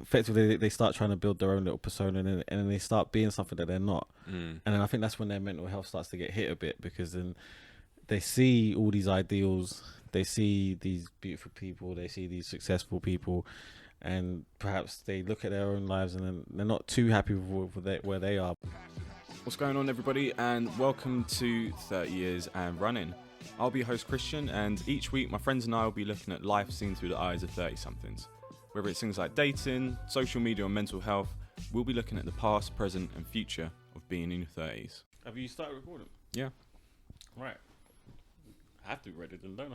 effectively they start trying to build their own little persona, and then they start being something that they're not. Mm. And then I think that's when their mental health starts to get hit a bit, because then they see all these ideals, they see these beautiful people, they see these successful people, and perhaps they look at their own lives and then they're not too happy with where they are. What's going on, everybody, and welcome to 30 Years and Running. I'll be your host, Christian, and each week my friends and I will be looking at life seen through the eyes of 30-somethings. Whether it's things like dating, social media, or mental health, we'll be looking at the past, present, and future of being in your 30s. Have you started recording? Yeah. Right. I have to be ready then, don't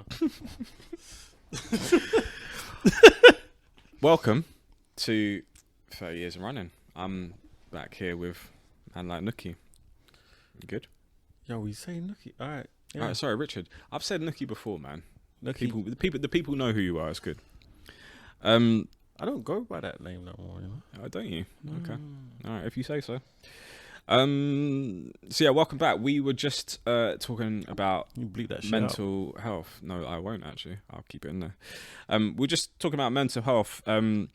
I? Welcome to 30 Years and Running. I'm back here with man like Nooky. You good? Yo, we say Nooky. All right. Yeah. All right, sorry, Richard. I've said Nooky before, man. Nooky. The people know who you are. It's good. I don't go by that name no more, you know. Oh, don't you? Okay. All right, if you say so. So yeah, welcome back. We were just talking about You bleep that shit mental health. No, I won't actually. I'll keep it in there. We're just talking about mental health in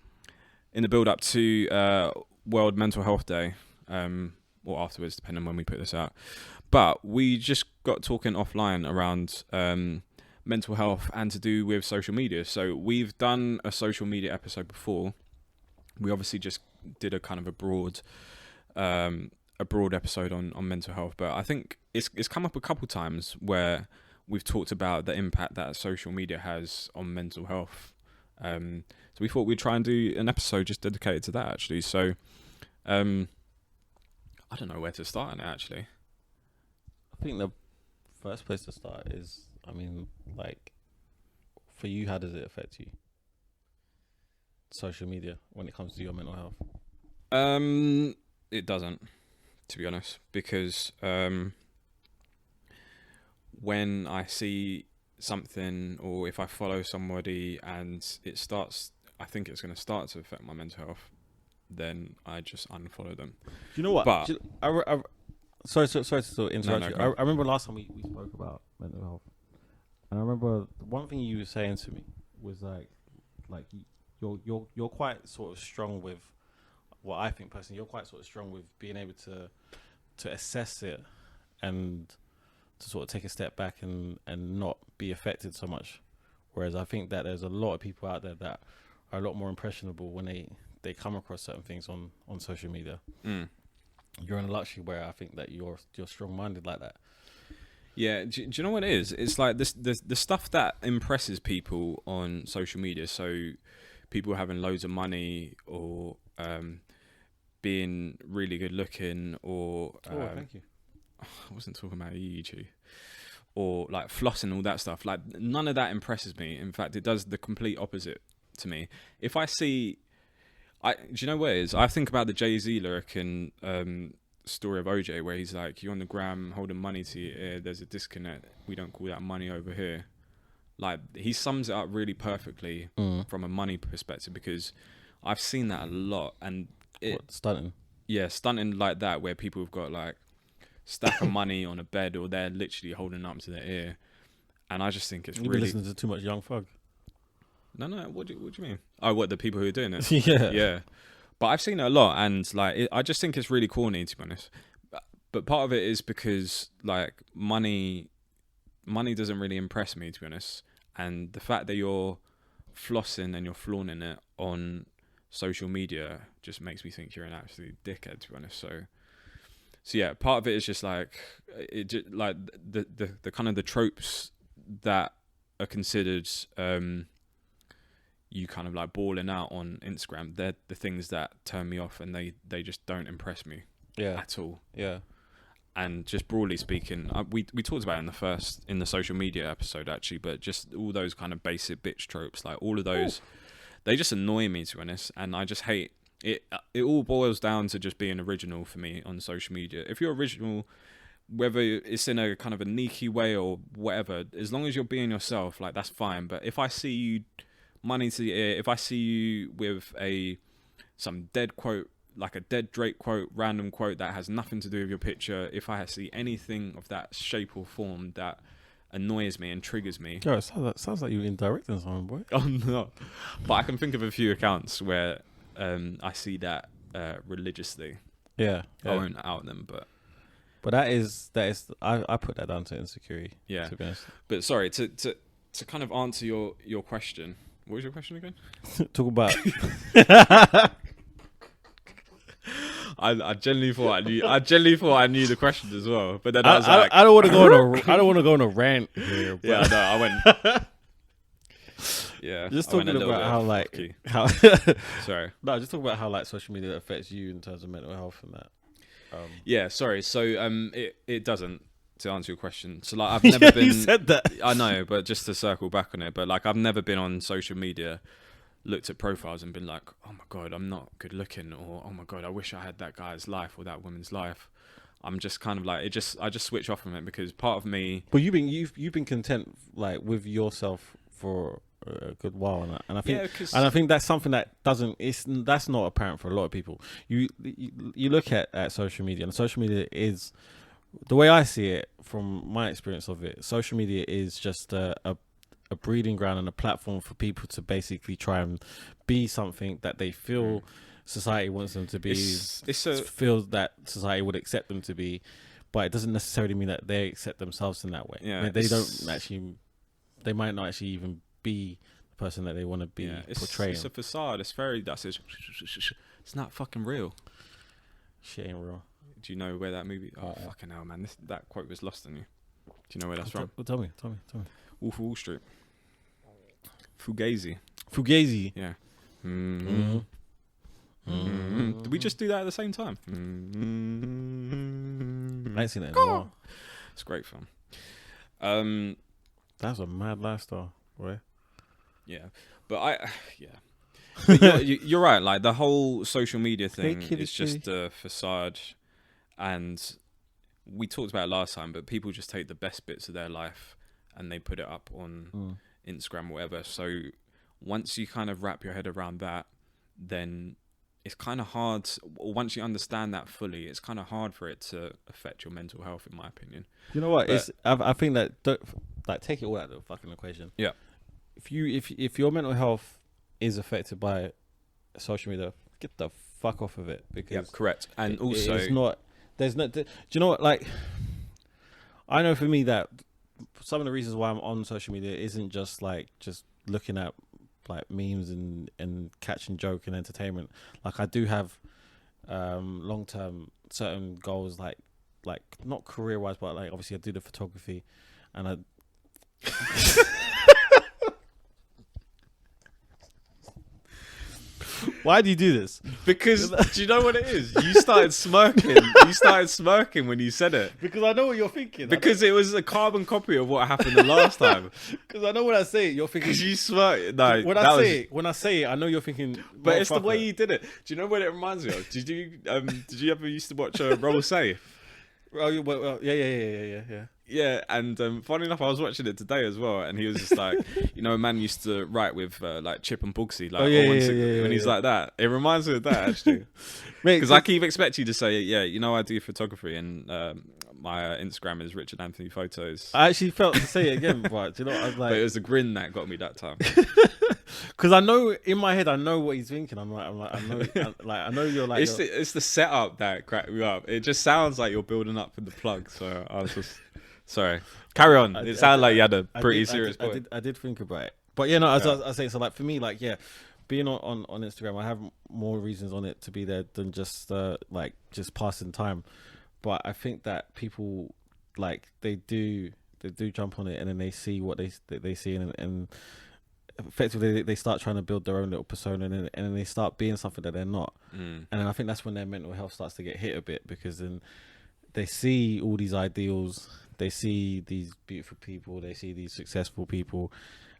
the build up to World Mental Health Day, or afterwards, depending on when we put this out. But we just got talking offline around mental health and to do with social media. So we've done a social media episode before. We obviously just did a kind of a broad episode on mental health, but I think it's come up a couple times where we've talked about the impact that social media has on mental health. So we thought we'd try and do an episode just dedicated to that, actually. So I don't know where to start on it, actually. I think the first place to start is, I mean, like, for you, how does it affect you? Social media, when it comes to your mental health? It doesn't, to be honest, because when I see something or if I follow somebody and it starts, I think it's going to start to affect my mental health, then I just unfollow them. Do you know what? But Sorry to interrupt you. No, I remember last time we spoke about mental health, and I remember one thing you were saying to me was like you're quite sort of strong with, well, I think personally, you're quite sort of strong with being able to assess it and to sort of take a step back and not be affected so much. Whereas I think that there's a lot of people out there that are a lot more impressionable when they come across certain things on social media. You're in a luxury where I think that you're strong-minded like that. yeah, do you know what it is? It's like this the stuff that impresses people on social media. So people having loads of money or being really good looking or Thank you. I wasn't talking about you two. Or like flossing, all that stuff. Like none of that impresses me. In fact, it does the complete opposite to me. If I see, do you know what it is? I think about the Jay-Z lyric in Story of OJ, where he's like, "You're on the gram holding money to your ear. There's a disconnect. We don't call that money over here." Like he sums it up really perfectly from a money perspective, because I've seen that a lot. And Stunting. Yeah, stunting like that, where people have got like stack of money on a bed, or they're literally holding up to their ear, and I just think it's You've really been listening to too much Young Thug. No. What do you mean? Oh, what, the people who are doing it? Yeah. But I've seen it a lot, and like I just think it's really corny, to be honest. But part of it is because like money doesn't really impress me, to be honest. And the fact that you're flossing and you're flaunting it on social media just makes me think you're an absolute dickhead, to be honest. So yeah, part of it is just like like the kind of the tropes that are considered you kind of like balling out on Instagram. They're the things that turn me off, and they just don't impress me at all. Yeah. And just broadly speaking, we talked about it in the social media episode, actually, but just all those kind of basic bitch tropes, like all of those, they just annoy me, to be honest, and I just hate it. It all boils down to just being original for me on social media. If you're original, whether it's in a kind of a sneaky way or whatever, as long as you're being yourself, like that's fine. But if I see you money to the ear, if I see you with some dead quote, like a dead Drake quote, random quote that has nothing to do with your picture, if I see anything of that shape or form that annoys me and triggers me. Yo, it sounds like you're indirecting someone, boy. I'm not. But I can think of a few accounts where I see that religiously. Yeah, I won't out them, but that is I put that down to insecurity. yeah. To be honest, But sorry, to kind of answer your question. What was your question again? talk about. I genuinely thought I knew the question as well, but then I was like, I don't want to go on I don't want to go on a rant here. But yeah, no, I went. Yeah, just I went talking a little about bit how off like key. how. Sorry. No, just talk about how like social media affects you in terms of mental health and that. Yeah, sorry. So it doesn't. To answer your question, so like I've never been. You said that. I know, but just to circle back on it, but like I've never been on social media, looked at profiles and been like, oh my god, I'm not good looking, or oh my god, I wish I had that guy's life or that woman's life. I'm just kind of like I just switch off from it because part of me. But you've been content like with yourself for a good while, and I think I think that's something that that's not apparent for a lot of people. You look at social media, and social media is, the way I see it from my experience of it, social media is just a breeding ground and a platform for people to basically try and be something that they feel society wants them to be, feels that society would accept them to be, but it doesn't necessarily mean that they accept themselves in that way. Yeah, they might not actually even be the person that they want to be portraying. It's a facade. It's not fucking real. Shit ain't real. Do you know where that movie? Oh, fucking hell, man! That quote was lost on you. Do you know where that's from? Tell me. Wolf of Wall Street. Fugazi. Yeah. Mm-hmm. Mm-hmm. Did we just do that at the same time? I ain't seen it in a while. It's a great film. That's a mad lifestyle, boy. Yeah, but But you're right. Like the whole social media thing is just a facade, and we talked about it last time. But people just take the best bits of their life and they put it up on Instagram or whatever. So once you kind of wrap your head around that, then it's kind of hard. Once you understand that fully, it's kind of hard for it to affect your mental health, in my opinion. You know what? I think that take it all out of the fucking equation. Yeah. If your mental health is affected by social media, get the fuck off of it, because correct. And also, it's not. There's no. Do you know what? Like, I know for me that some of the reasons why I'm on social media isn't just looking at like memes and catching joke and entertainment. Like I do have long term certain goals, like not career wise, but like obviously I do the photography, and I. Why do you do this? Because do you know what it is? You started smirking. You started smirking when you said it. Because I know what you're thinking. Because it was a carbon copy of what happened the last time. Because I know when I say it, you're thinking. Because you smirk. No, when I say it, I know you're thinking. But it's the way you did it. Do you know what it reminds me of? Did you ever used to watch Roll Safe? Oh, well, yeah. Yeah, and funny enough, I was watching it today as well, and he was just like, a man used to write with like Chip and Bugsy, like when he's like that. It reminds me of that actually, because I keep expecting you to say, I do photography, and my Instagram is Richard Anthony Photos. I actually felt to say it again, but do you know what I was like? But it was the grin that got me that time. Because I know in my head, I know what he's thinking. I know you're like. It's the setup that cracked me up. It just sounds like you're building up for the plug. So I was just. Sorry. Carry on. It sounded like you had a pretty serious point. I did think about it. But as I was saying, so like for me, like, being on Instagram, I have more reasons on it to be there than just just passing time. But I think that people, like, they do jump on it, and then they see what they see, and effectively they start trying to build their own little persona, and then they start being something that they're not. And then I think that's when their mental health starts to get hit a bit, because then they see all these ideals, they see these beautiful people, they see these successful people,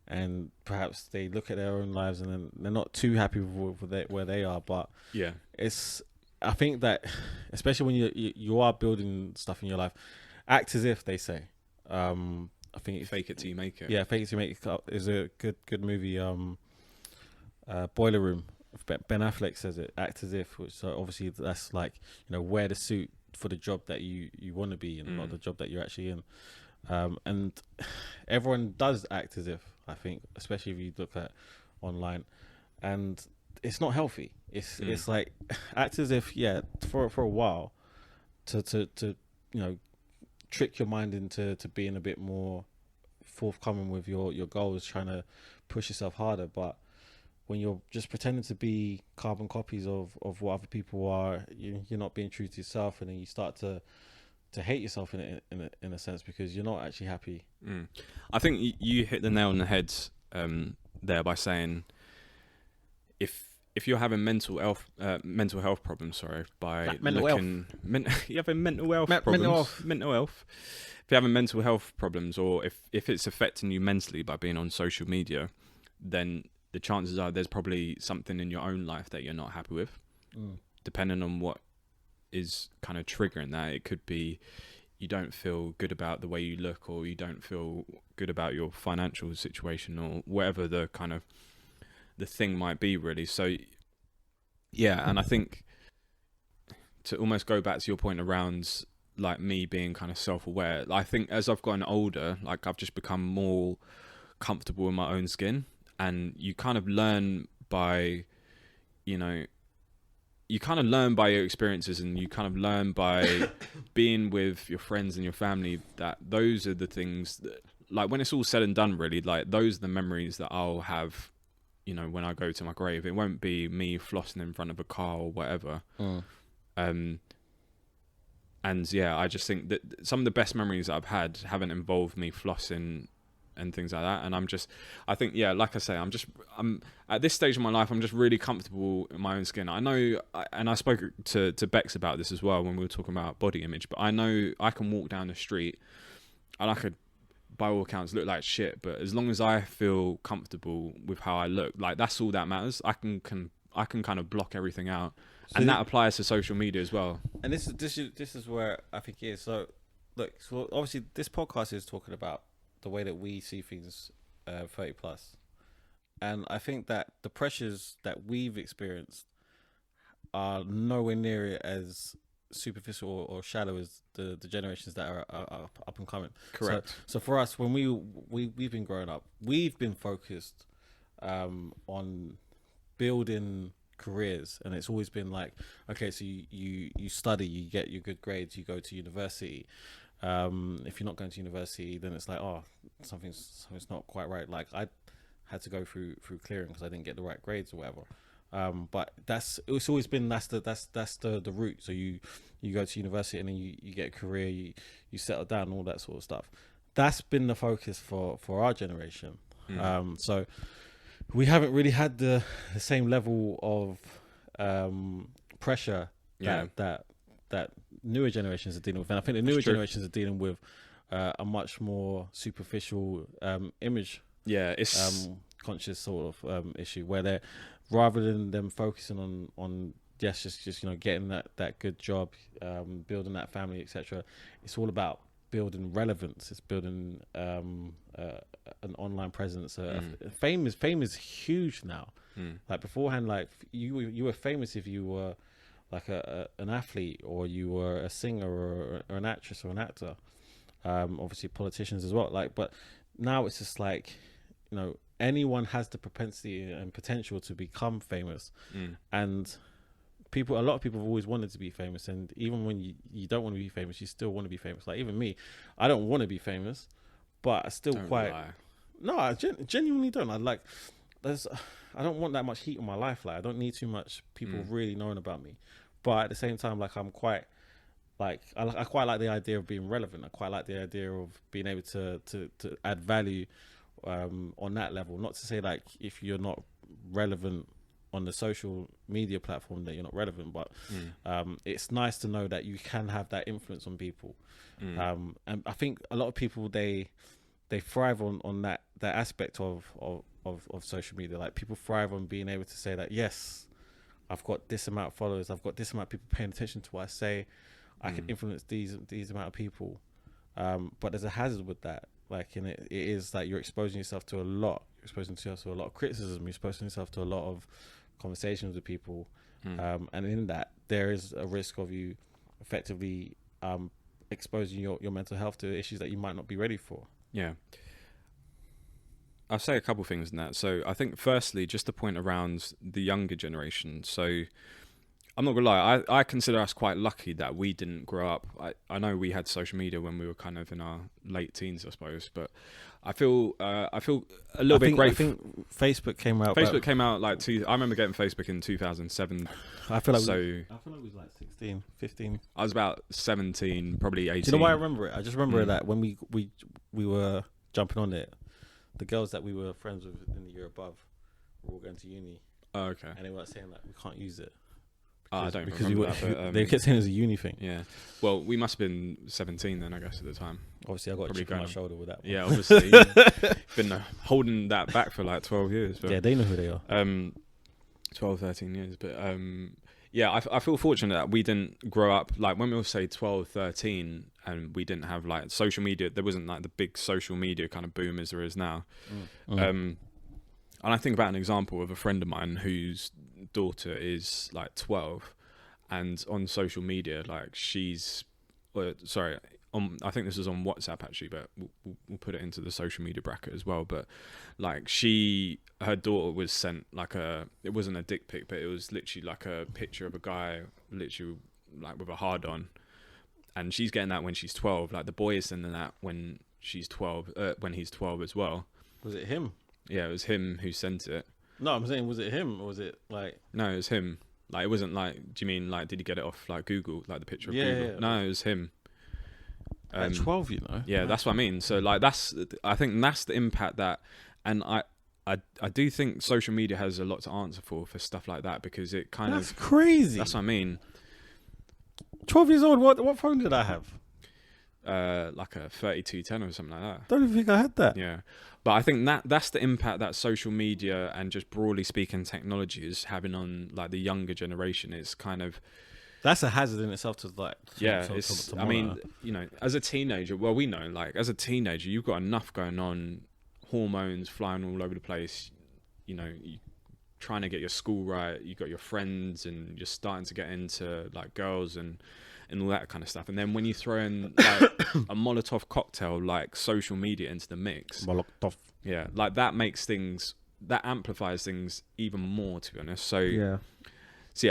and perhaps they look at their own lives and then they're not too happy with where they are. But I think that especially when you are building stuff in your life, act as if, they say. I think fake it till you make it. Yeah, fake it till you make it is a good movie. Boiler Room. Ben Affleck says it. Act as if, which obviously that's like, wear the suit for the job that you want to be in, not the job that you're actually in. And everyone does act as if, I think, especially if you look at online, and it's not healthy. It's like act as if for a while to trick your mind into being a bit more forthcoming with your goals, trying to push yourself harder. But when you're just pretending to be carbon copies of what other people are, you're not being true to yourself, and then you start to hate yourself in a sense, because you're not actually happy. I think you hit the nail on the head there by saying if you're having mental health problems, sorry, by like mental looking, you having mental health problems, mental health. If you're having mental health problems, or if it's affecting you mentally by being on social media, then the chances are there's probably something in your own life that you're not happy with. Depending on what is kind of triggering that, it could be you don't feel good about the way you look, or you don't feel good about your financial situation, or whatever the kind of the thing might be, really. So yeah, and I think to almost go back to your point around like me being kind of self-aware, I think as I've gotten older, like I've just become more comfortable in my own skin, and you kind of learn by you kind of learn by your experiences, and you kind of learn by being with your friends and your family, that those are the things that, like, when it's all said and done, really, like, those are the memories that I'll have, when I go to my grave. It won't be me flossing in front of a car or whatever. And yeah, I just think that some of the best memories that I've had haven't involved me flossing and things like that. And I think, yeah, like I say, I'm at this stage of my life, I'm just really comfortable in my own skin. I know, and I spoke to Bex about this as well when we were talking about body image, but I know I can walk down the street and I could, by all accounts, look like shit, but as long as I feel comfortable with how I look, like, that's all that matters. I can kind of block everything out. So and that applies to social media as well. And this is where I think it is. So look, so obviously this podcast is talking about the way that we see things 30 plus, and I think that the pressures that we've experienced are nowhere near as superficial or shallow as the generations that are up and coming. Correct. So for us, when we've been growing up, we've been focused on building careers, and it's always been like, okay, so you study, you get your good grades, you go to university. If you're not going to university, then it's like, oh, something's not quite right. Like, I had to go through clearing because I didn't get the right grades or whatever. But it's always been that's the route. So you go to university, and then you get a career, you settle down, all that sort of stuff. That's been the focus for our generation. So we haven't really had the same level of pressure that newer generations are dealing with, and I think the newer generations are dealing with a much more superficial image, it's conscious sort of issue, where they're, rather than them focusing on just getting that good job, building that family, etc. It's all about building relevance. It's building an online presence. Fame is huge now. Like beforehand, like you were famous if you were like an athlete, or you were a singer, or an actress, or an actor. Obviously politicians as well. Like, but now it's just like, anyone has the propensity and potential to become famous. And a lot of people have always wanted to be famous, and even when you don't want to be famous, you still want to be famous. Like, even me, I don't want to be famous, but I still I genuinely don't. I don't want that much heat on my life. Like, I don't need too much people really knowing about me. But at the same time, like, I'm quite like, I quite like the idea of being relevant. I quite like the idea of being able to add value on that level. Not to say, like, if you're not relevant on the social media platform, that you're not relevant, but it's nice to know that you can have that influence on people. And I think a lot of people, they thrive on that aspect of social media. Like, people thrive on being able to say that, yes, I've got this amount of followers, I've got this amount of people paying attention to what I say, I can influence these amount of people. But there's a hazard with that. Like, and it is like you're exposing yourself to a lot. You're exposing yourself to a lot of criticism. You're exposing yourself to a lot of conversations with people. And in that, there is a risk of you effectively exposing your mental health to issues that you might not be ready for. Yeah. I'll say a couple things in that. So I think firstly, just the point around the younger generation. So I'm not gonna lie, I consider us quite lucky that we didn't grow up. I know we had social media when we were kind of in our late teens, I suppose, but I feel a little bit grateful. I think Facebook came out. Facebook came out like I remember getting Facebook in 2007. I feel like so. I feel like it was like 16, 15. I was about 17, probably 18. Do you know why I remember it? I just remember that when we were jumping on it, the girls that we were friends with in the year above were all going to uni. Oh, okay. And they weren't saying that we can't use it. I don't remember that, but, they kept saying it was a uni thing. Yeah. Well, we must have been 17 then, I guess, at the time. Obviously, I got a chip on my shoulder with that one. Yeah, obviously. You've been holding that back for like 12 years. But, yeah, they know who they are. 12, 13 years. But yeah, I feel fortunate that we didn't grow up, like when we were, say, 12, 13, and we didn't have like social media. There wasn't like the big social media kind of boom as there is now. And I think about an example of a friend of mine whose daughter is like 12, and on social media, like I think this was on WhatsApp actually, but we'll put it into the social media bracket as well. But like her daughter was sent like it wasn't a dick pic, but it was literally like a picture of a guy literally like with a hard on, and she's getting that when she's 12. Like the boy is sending that when she's 12, when he's 12 as well. Was it him? Yeah, it was him who sent it. No, I'm saying, was it him or was it like? No, it was him. Like, it wasn't like. Do you mean like? Did he get it off like Google, like the picture of Google? Yeah. No, it was him. At 12, you know. Yeah, that's what I mean. So like, I think that's the impact that, and I do think social media has a lot to answer for stuff like that, because it kind That's of crazy. That's what I mean. 12 years old. What phone did I have? Like a 3210 or something like that. Don't even think I had that. Yeah, but I think that's the impact that social media and just broadly speaking technology is having on like the younger generation. It's kind of that's a hazard in itself to like. I mean, you know, as a teenager, well, we know like as a teenager, you've got enough going on, hormones flying all over the place. You know, you trying to get your school right. You got your friends, and you're starting to get into like girls and all that kind of stuff. And then when you throw in like a Molotov cocktail, like social media into the mix, Molotov. Yeah, like that amplifies things even more, to be honest. So yeah,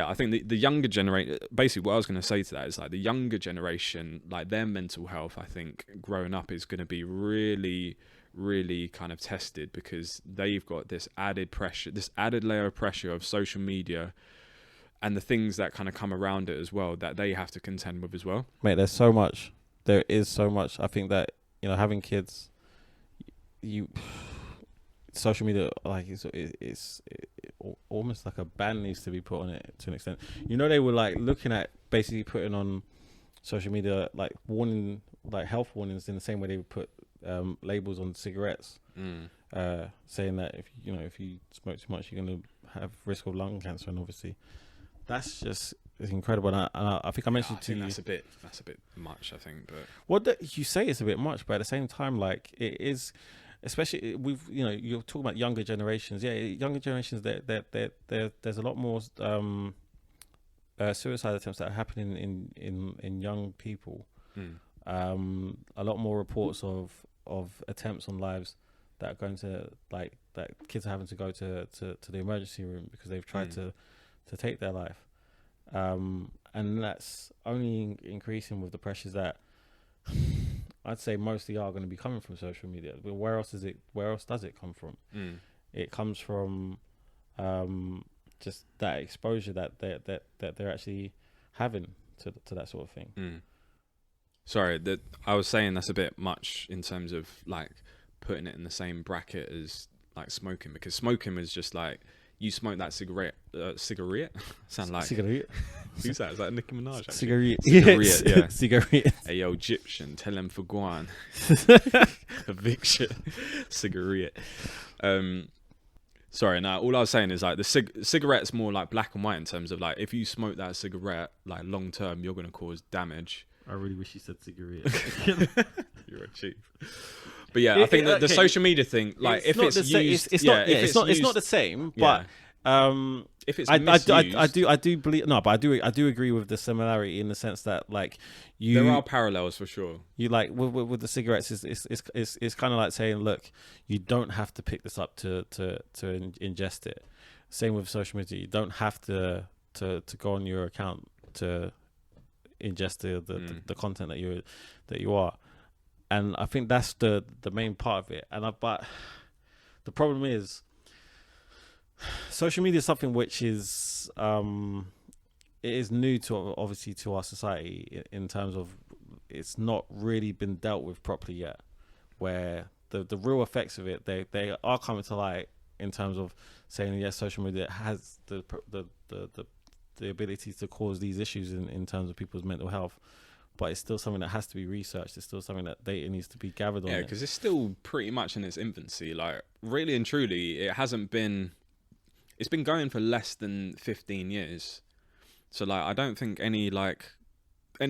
I think the younger generation, basically what I was going to say to that is like the younger generation, like their mental health, I think growing up is going to be really, really kind of tested, because they've got this added pressure, this added layer of pressure of social media, and the things that kind of come around it as well that they have to contend with as well. Mate, there is so much. I think that, you know, having kids, social media, like it's almost like a ban needs to be put on it to an extent. You know, they were like looking at basically putting on social media like warning, like health warnings, in the same way they would put labels on cigarettes, saying that if you smoke too much, you're going to have risk of lung cancer, and obviously. That's just incredible. And I think I mentioned to you. That's a bit much, I think. But you say it's a bit much, but at the same time, like it is, especially you're talking about younger generations. Yeah, younger generations. There's a lot more suicide attempts that are happening in young people. A lot more reports of attempts on lives that are going to like that kids are having to go to the emergency room because they've tried to take their life, and that's only increasing with the pressures that I'd say mostly are going to be coming from social media. But where else does it come from? It comes from just that exposure that they're actually having to that sort of thing. Sorry, that I was saying that's a bit much in terms of like putting it in the same bracket as like smoking, because smoking was just like. You smoke that cigarette? Sound like cigarette? Who's that? Is that Nicki Minaj? Actually? Cigarette, yeah. Cigarette. Hey yo, Egyptian, tell him for Guan. Eviction, cigarette. Sorry. Now all I was saying is like the cigarette's more like black and white in terms of like if you smoke that cigarette like long term, you're gonna cause damage. I really wish you said cigarette. You're a cheap. But yeah, I think that the social media thing, like if it's used, it's not the same. But If it's I misused, I do believe no, but I do agree with the similarity in the sense that like there you are parallels for sure. you like with the cigarettes is it's kind of like saying, look, you don't have to pick this up to ingest it. Same with social media, you don't have to go on your account to ingest the content that you are, and I think that's the main part of it. But the problem is, social media is something which is it is new to obviously to our society in terms of it's not really been dealt with properly yet. Where the real effects of it they are coming to light in terms of saying yes, social media has the ability to cause these issues in terms of people's mental health, but it's still something that has to be researched. It's still something that data needs to be gathered on. Yeah, because it's still pretty much in its infancy. Like, really and truly, it hasn't been. It's been going for less than 15 years. So, like, I don't think any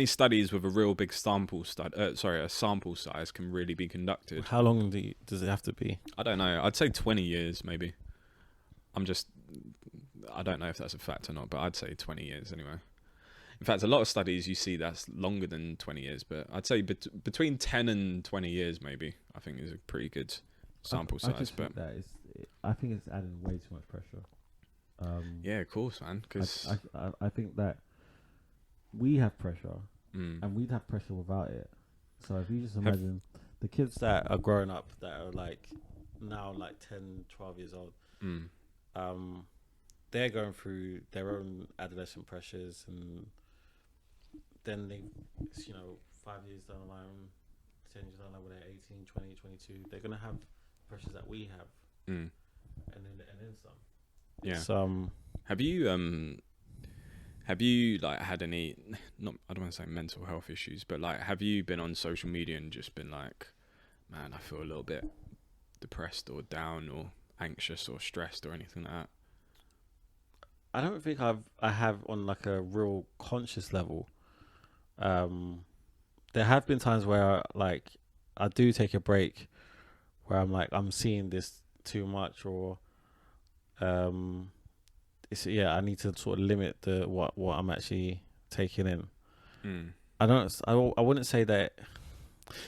studies with a real big sample a sample size can really be conducted. How long does it have to be? I don't know. I'd say 20 years, maybe. I don't know if that's a fact or not, but I'd say 20 years anyway. In fact, a lot of studies you see that's longer than 20 years, but I'd say between 10 and 20 years maybe, I think is a pretty good sample size. I think it's adding way too much pressure. Yeah, of course, man. Because I think that we have pressure, and we'd have pressure without it. So if you just imagine the kids that are growing up that are like now like 10, 12 years old, they're going through their own adolescent pressures, and then they, 5 years down the line, 10 years down the line, when they're 18, 20, 22, they're going to have pressures that we have, and then some. Yeah. So, have you like had any, not, I don't want to say mental health issues, but like, have you been on social media and just been like, man, I feel a little bit depressed or down or anxious or stressed or anything like that? I don't think I have on like a real conscious level. There have been times where like I do take a break where I'm like, I'm seeing this too much, or I need to sort of limit what I'm actually taking in. I wouldn't say that.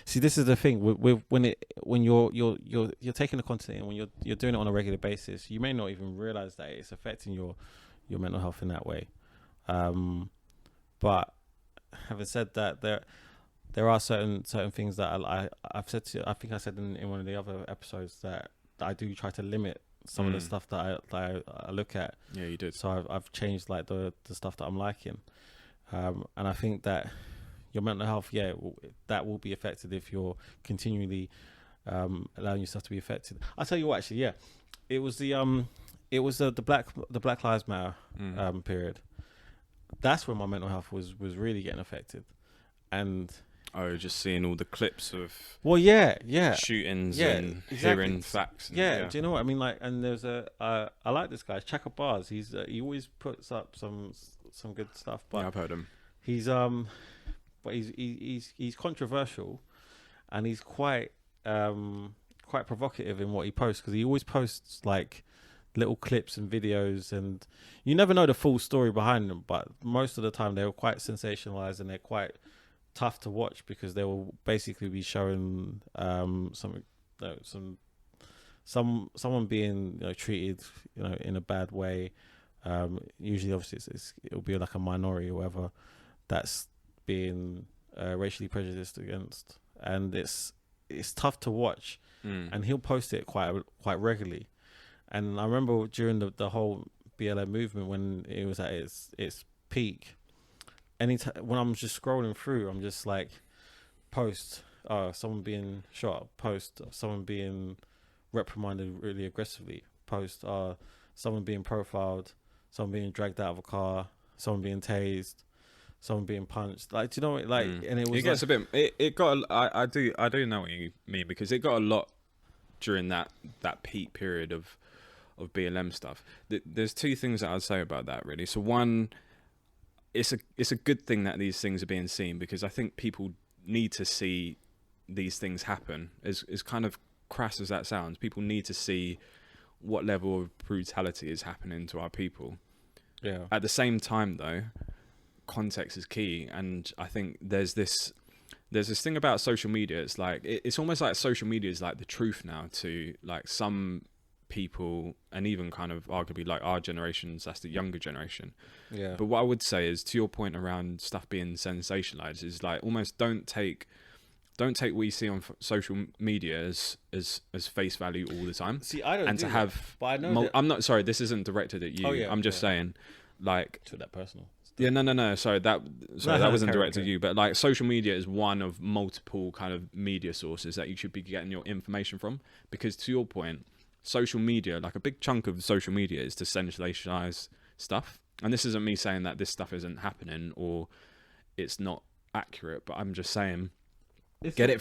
See, this is the thing when you're taking the content in, when you're doing it on a regular basis, you may not even realize that it's affecting your mental health in that way. But having said that, there are certain things that I've said I think I said in one of the other episodes that I do try to limit some of the stuff that I look at. Yeah, you did. So I've changed like the stuff that I'm liking, and I think that your mental health, that will be affected if you're continually allowing yourself to be affected. I'll tell you what, actually, it was the Black Lives Matter period. That's when my mental health was really getting affected, and just seeing all the clips of exactly. shootings and hearing facts. Do you know what I mean? Like, and there's I like this guy, Chaka Bars. He always puts up some good stuff. But I've heard him. He's he's controversial, and he's quite provocative in what he posts, because he always posts like little clips and videos, and you never know the full story behind them, but most of the time they're quite sensationalized and they're quite tough to watch, because they will basically be showing someone being treated in a bad way. Usually obviously it'll be like a minority or whatever that's being racially prejudiced against, and it's tough to watch. And he'll post it quite regularly. And I remember during the whole BLM movement, when it was at its peak, when I'm just scrolling through, I'm just like, post someone being shot, post someone being reprimanded really aggressively, post someone being profiled, someone being dragged out of a car, someone being tased, someone being punched. Like, do you know what, like? And it was. It gets a bit. It got. I do know what you mean, because it got a lot during that peak period of BLM stuff. There's two things that I'd say about that, really. So one, it's a good thing that these things are being seen, because I think people need to see these things happen. As kind of crass as that sounds, people need to see what level of brutality is happening to our people. Yeah. At the same time, though, context is key, and I think there's this thing about social media. It's like it's almost like social media is like the truth now to like some people, and even kind of arguably like our generations, that's the younger generation. Yeah. But what I would say is, to your point around stuff being sensationalized, is like almost don't take what you see on social media as face value all the time. See, I don't. And do to that, have, but I know that. I'm not sorry. This isn't directed at you. Oh, yeah, I'm just saying, like, To that personal. yeah, no. Sorry, that wasn't directed at okay. you. But like, social media is one of multiple kind of media sources that you should be getting your information from. Because to your point, social media, like a big chunk of social media, is to sensationalize stuff. And this isn't me saying that this stuff isn't happening or it's not accurate, but I'm just saying get it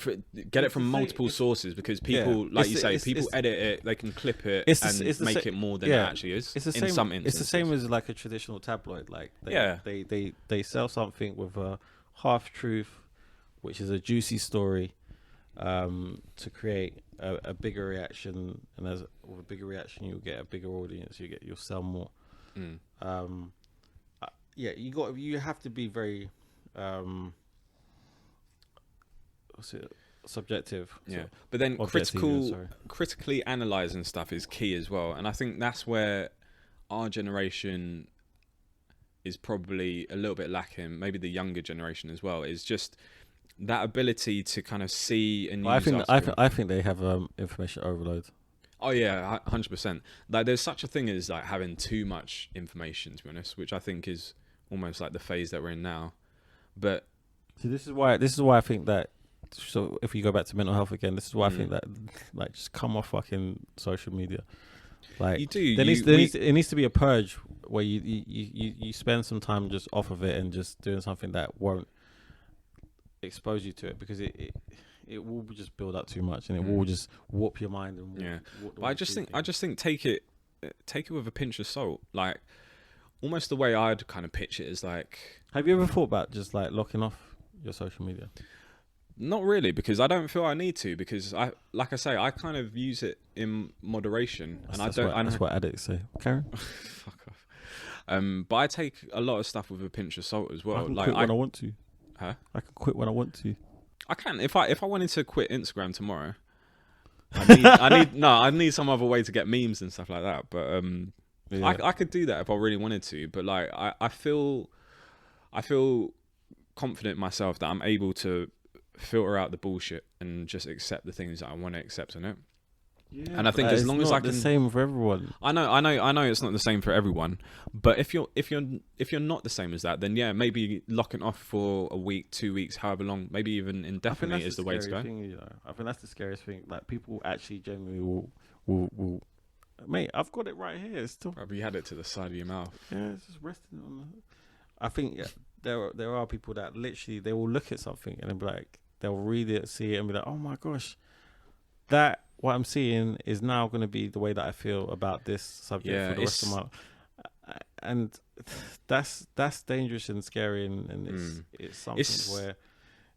from multiple sources, because people, like you say, people edit it, they can clip it and make it more than it actually is. It's the same. In some instances, it's the same as like a traditional tabloid. Like they sell something with a half truth, which is a juicy story, to create a bigger reaction, and with a bigger reaction, you'll get a bigger audience. You'll sell more. You have to be very subjective. Yeah, but then critically analyzing stuff is key as well, and I think that's where our generation is probably a little bit lacking. Maybe the younger generation as well, is just that ability to kind of see and use. I think they have information overload. Oh yeah, 100%. Like there's such a thing as like having too much information, to be honest, which I think is almost like the phase that we're in now. But see, this is why I think that. So if you go back to mental health again, this is why I think that like just come off fucking social media. Like you do. It needs to be a purge where you spend some time just off of it and just doing something that won't expose you to it, because it will just build up too much and it will just warp your mind and But I just think take it with a pinch of salt. Like almost the way I'd kind of pitch it is like, have you ever thought about just like locking off your social media? Not really, because I don't feel I need to, because I kind of use it in moderation, That's what addicts say. Karen, fuck off. But I take a lot of stuff with a pinch of salt as well. I can quit when I want to. Huh? I can quit when I want to. I can if I wanted to quit Instagram tomorrow. I need some other way to get memes and stuff like that. But I could do that if I really wanted to. But like I feel confident in myself that I'm able to filter out the bullshit and just accept the things that I want to accept in it. Yeah, and I think as long as I can, the same for everyone. I know it's not the same for everyone, but if you're not the same as that, then yeah, maybe locking off for a week, 2 weeks, however long, maybe even indefinitely is the way to go. I think that's the scariest thing. Like people actually genuinely will. Mate, I've got it right here. It's still. Probably had it to the side of your mouth. Yeah, it's just resting on. I think there are people that literally they will look at something and they'll be like, they'll read it, see it, and be like, oh my gosh, that what I'm seeing is now going to be the way that I feel about this subject for the rest of my life. And that's dangerous and scary, and it's something where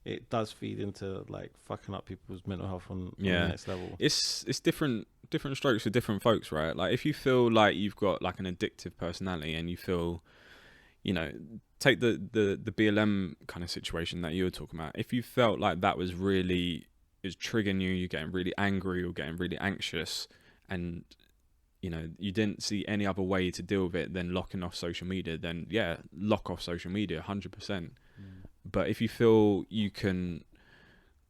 it does feed into like fucking up people's mental health on the next level. It's different strokes for different folks, right? Like if you feel like you've got like an addictive personality and you feel, you know, take the BLM kind of situation that you were talking about. If you felt like that was really is triggering you're getting really angry or getting really anxious, and you know you didn't see any other way to deal with it than locking off social media, then yeah, lock off social media 100%. But if you feel you can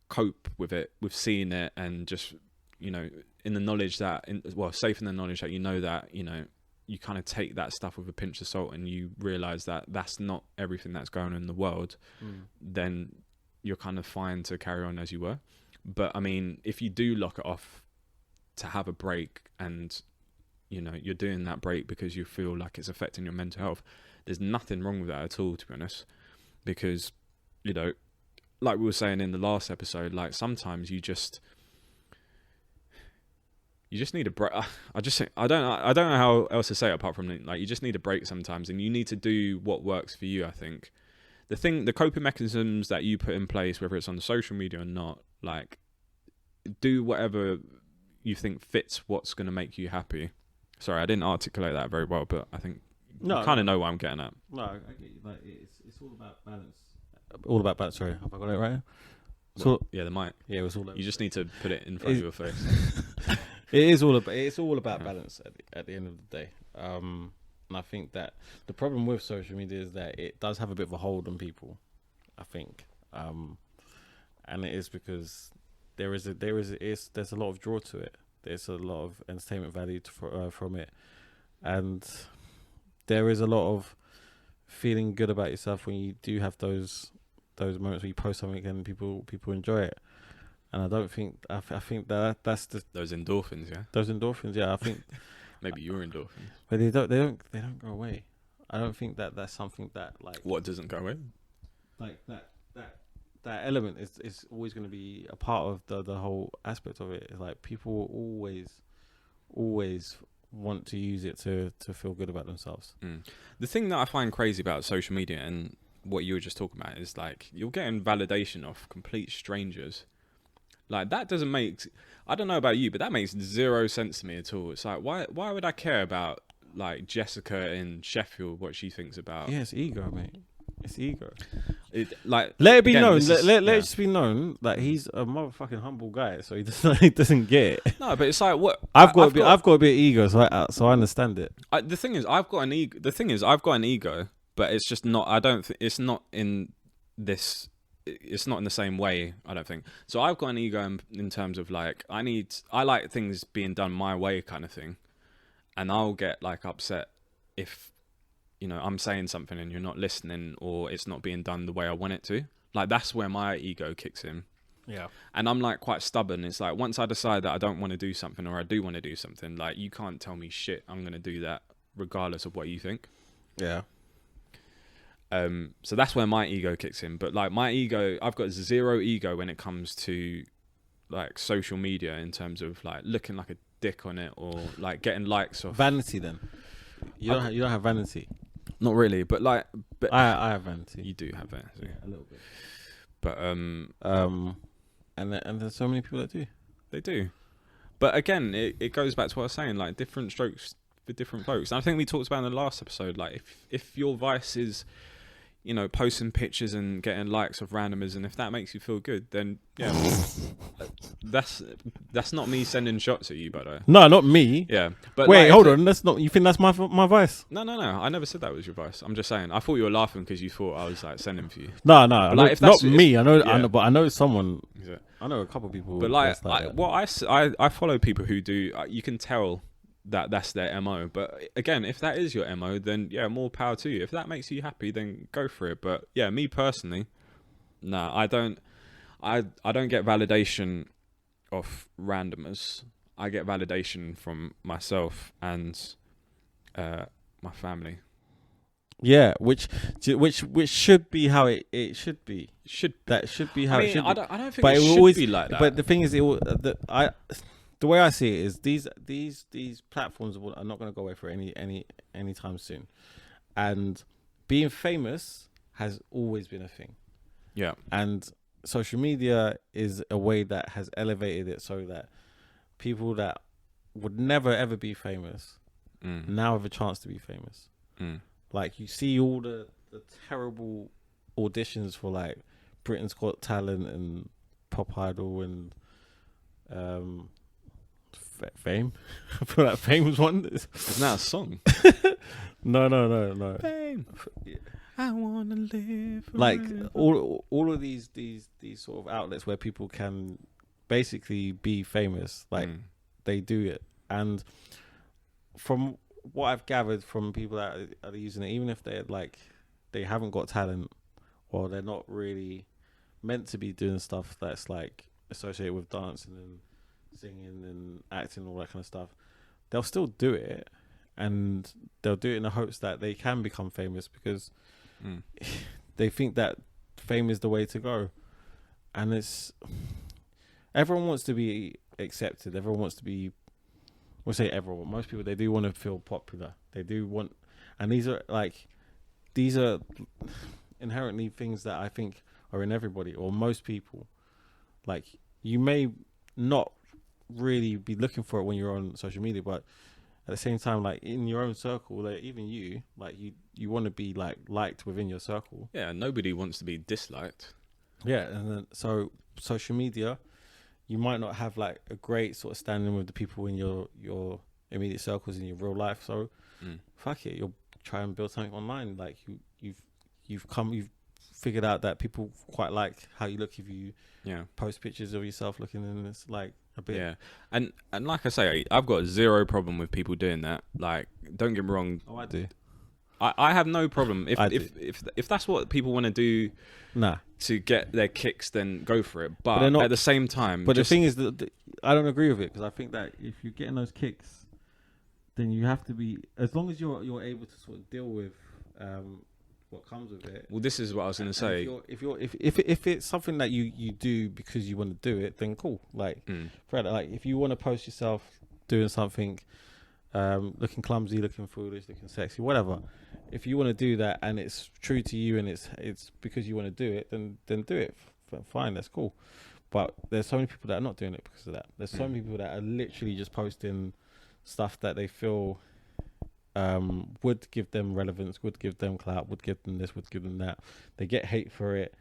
cope with it, with seeing it, and just, you know, in the knowledge that, safe in the knowledge that you know that, you know, you kind of take that stuff with a pinch of salt and you realize that that's not everything that's going on in the world, then you're kind of fine to carry on as you were. But I mean, if you do lock it off to have a break, and you know you're doing that break because you feel like it's affecting your mental health, there's nothing wrong with that at all, to be honest. Because, you know, like we were saying in the last episode, like sometimes you just need a break. I don't know how else to say it apart from like you just need a break sometimes, and you need to do what works for you. I think the coping mechanisms that you put in place, whether it's on the social media or not, like do whatever you think fits what's going to make you happy. Sorry, I didn't articulate that very well, but I think No, you kind of know what I'm getting at. No, I get you. Like it's all about balance. All about balance. Sorry, have I got it right? Yeah, the mic. Yeah, it was all. You just need to put it in front of your face. It is all about. It's all about balance at the end of the day. And I think that the problem with social media is that it does have a bit of a hold on people. I think, and it is because there's a lot of draw to it. There's a lot of entertainment value from it, and there is a lot of feeling good about yourself when you do have those moments where you post something and people enjoy it. And I don't think I think that's the Those endorphins, yeah. those endorphins. Yeah, I think Maybe your endorphins. but they don't go away. I don't think that's something that like What doesn't go away? like that element is always going to be a part of the whole aspect of it. It's like people will always want to use it to feel good about themselves. The thing that I find crazy about social media and what you were just talking about is like you're getting validation off complete strangers. Like that doesn't make, I don't know about you, but that makes zero sense to me at all. It's like why would I care about like Jessica in Sheffield, what she thinks about? Yeah, it's ego, mate. It's ego. Like let it be again, known. this Let is- it just be known that he's a motherfucking humble guy, so he doesn't get it. No, but it's like what I've got a bit of ego, so I understand it. the thing is, I've got an ego. The thing is, I've got an ego, but it's just not. I don't. It's not in this. It's not in the same way. I don't think. So I've got an ego in terms of like I like things being done my way, kind of thing, and I'll get like upset if I'm saying something and you're not listening or it's not being done the way I want it to. Like that's where my ego kicks in. Yeah. And I'm like quite stubborn. It's like once I decide that I don't want to do something or I do want to do something, like you can't tell me shit. I'm going to do that regardless of what you think. Yeah. So that's where my ego kicks in. But like my ego, I've got zero ego when it comes to like social media in terms of like looking like a dick on it or like getting likes off. Vanity then. You don't have vanity. Not really, but like, I have vanity. you do have that. So. Yeah, a little bit. But and there's so many people that do. they do. But again, it goes back to what I was saying, like different strokes for different folks. And I think we talked about in the last episode, like if your vice is, posting pictures and getting likes of randomers, and if that makes you feel good, then yeah, that's not me sending shots at you, by the way. No, not me. Yeah, but wait, like, hold on. That's not. You think that's my vice? No. I never said that was your vice. I'm just saying. I thought you were laughing because you thought I was like sending for you. No. Like, if not that's- me. I know. yeah. But I know someone. Yeah. I know a couple of people. But like, that. I follow people who do. You can tell that's their MO. But again, if that is your MO, then yeah, more power to you. If that makes you happy, then go for it. But yeah, me personally, nah, I don't get validation off randomers. I get validation from myself and my family. Yeah, which should be how it should be. That should be how it should be. I don't think But it will should always be like that. But the thing is, the way I see it is these platforms are not going to go away for any time soon, and being famous has always been a thing. Yeah. And social media is a way that has elevated it so that people that would never ever be famous now have a chance to be famous. Like you see all the terrible auditions for like Britain's Got Talent and Pop Idol and Fame. I feel like Fame was one. Isn't that a song? No. Fame. I wanna live. Like forever. all of these sort of outlets where people can basically be famous, like they do it. And from what I've gathered from people that are using it, even if they're like they haven't got talent or they're not really meant to be doing stuff that's like associated with dancing and singing and acting and all that kind of stuff, they'll still do it, and they'll do it in the hopes that they can become famous because they think that fame is the way to go. And it's everyone wants to be accepted, everyone wants to be, we'll say everyone, most people, they do want to feel popular, they do want, and these are inherently things that I think are in everybody or most people. Like you may not really be looking for it when you're on social media, but the same time, like in your own circle, like even you, like you want to be like liked within your circle. Yeah, nobody wants to be disliked. Yeah, and then so social media, you might not have like a great sort of standing with the people in your immediate circles in your real life. So fuck it, you'll try and build something online. Like you've figured out that people quite like how you look if you post pictures of yourself looking in this like a bit. Yeah, and like I say, I've got zero problem with people doing that. Like, don't get me wrong. Oh, I do. I have no problem if that's what people want to do. Nah. To get their kicks, then go for it. But at the same time, the thing is that I don't agree with it, because I think that if you're getting those kicks, then you have to be, as long as you're able to sort of deal with what comes with it. Well, this is what I was going to say. If it's something that you do because you want to do it, then cool. Like, like if you want to post yourself doing something, looking clumsy, looking foolish, looking sexy, whatever. If you want to do that and it's true to you and it's because you want to do it, then do it. Fine, that's cool. But there's so many people that are not doing it because of that. There's so many people that are literally just posting stuff that they feel would give them relevance, would give them clout, would give them this, would give them that. They get hate for it.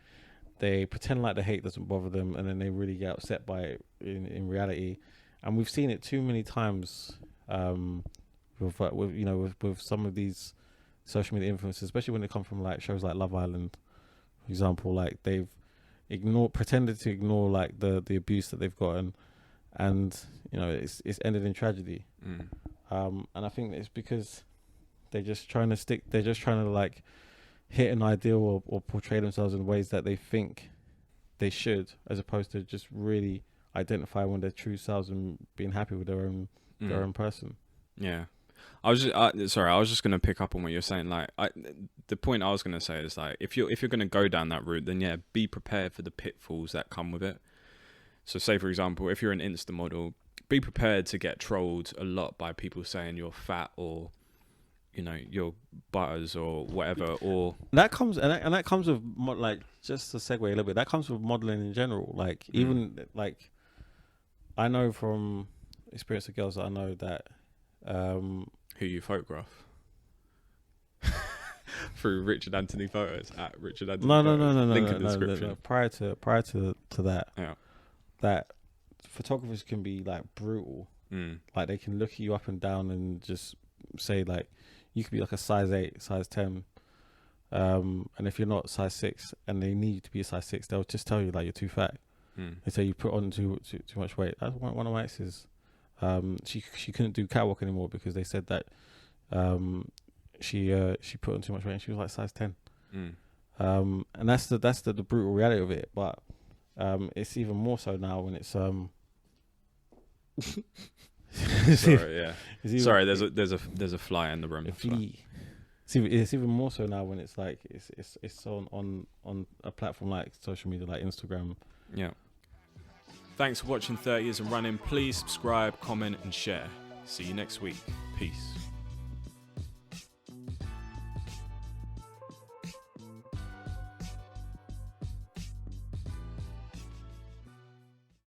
They pretend like the hate doesn't bother them, and then they really get upset by it in reality. And we've seen it too many times with some of these social media influencers, especially when they come from like shows like Love Island, for example. Like they've pretended to ignore like the abuse that they've gotten, and it's ended in tragedy. And I think it's because they're just trying to like hit an ideal or portray themselves in ways that they think they should, as opposed to just really identify when their true selves and being happy with their own person. Yeah. I was just going to pick up on what you're saying. Like, the point I was going to say is, like, if you're going to go down that route, then be prepared for the pitfalls that come with it. So say, for example, if you're an Insta model, be prepared to get trolled a lot by people saying you're fat or, you're butters or whatever. Or that comes with like, just to segue a little bit, that comes with modeling in general. Like even like, I know from experience of girls that I know that who you photograph through Richard Anthony Photos at Richard Anthony. No. Link in the description. No. Prior to that, yeah, that photographers can be like brutal. Like they can look you up and down and just say like you could be like a size 8, size 10, and if you're not size 6 and they need you to be a size 6, they'll just tell you like you're too fat. They say you put on too much weight. That's one of my exes. She couldn't do catwalk anymore because they said that she put on too much weight and she was like size 10. And that's the brutal reality of it. But it's even more so now when it's sorry, yeah. Sorry, there's a fly in the room. It's even more so now when it's like it's on a platform like social media like Instagram. Yeah. Thanks for watching 30 Years and Running. Please subscribe, comment, and share. See you next week. Peace.